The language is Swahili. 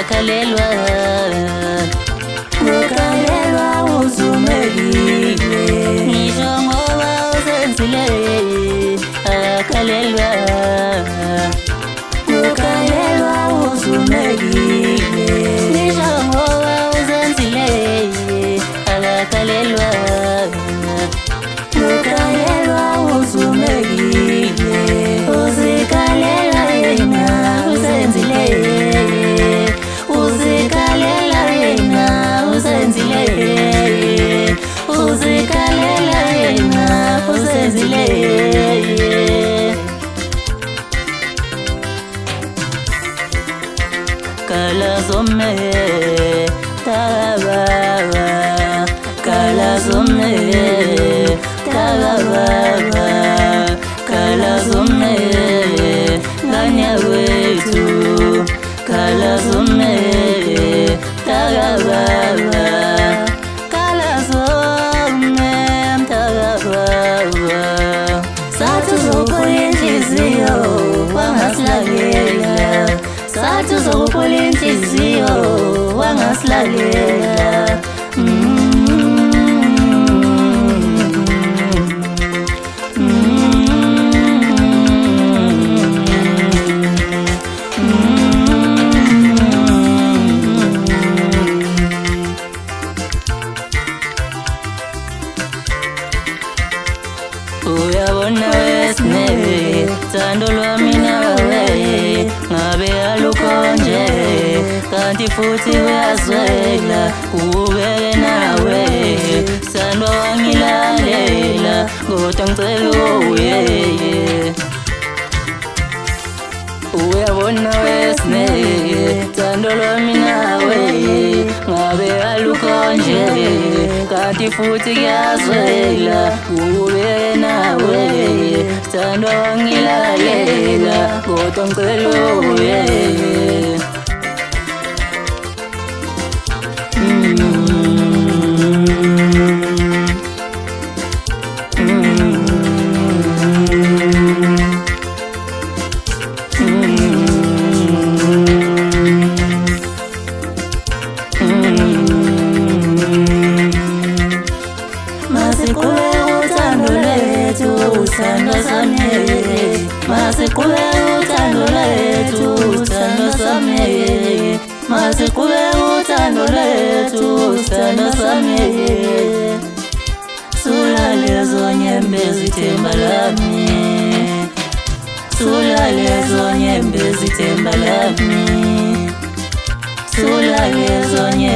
akakhalelwa ukhalelwa uzumekile ngisho ngoba usenzile akakhalelwa ukhalelwa uzumekile ngisho ngoba usenzile akakhalelwa ukhalelwa uzumekile uzikhalela yena usenzile uzikhalela yena usenzile uzikhalela yena usenzile kala zome tababa kala zome tababa kala zome nganya wethu kala zome tababa kala zome tababa sathi uzophola inhliziyo wangasilalela sathi uzophola inhliziyo wangasilalela uyabona wesine thando lwami nawe ngabe alukho nje kanti futhi uyazwela ubeke nawe thando wangilalela kodwa ngicela uyeye uyabona wesine thando lwami nawe ngabe alukho nje kanti futhi kuyazwela ubeke nawe thando wangilalela kodwa ngicela uyeye Masikule uthando lethu uthando sami masikule uthando lethu uthando sami masikule uthando lethu uthando sami sulalezo nyembe zithemba lami sulalezo nyembe zithemba lami sulalezo nyembe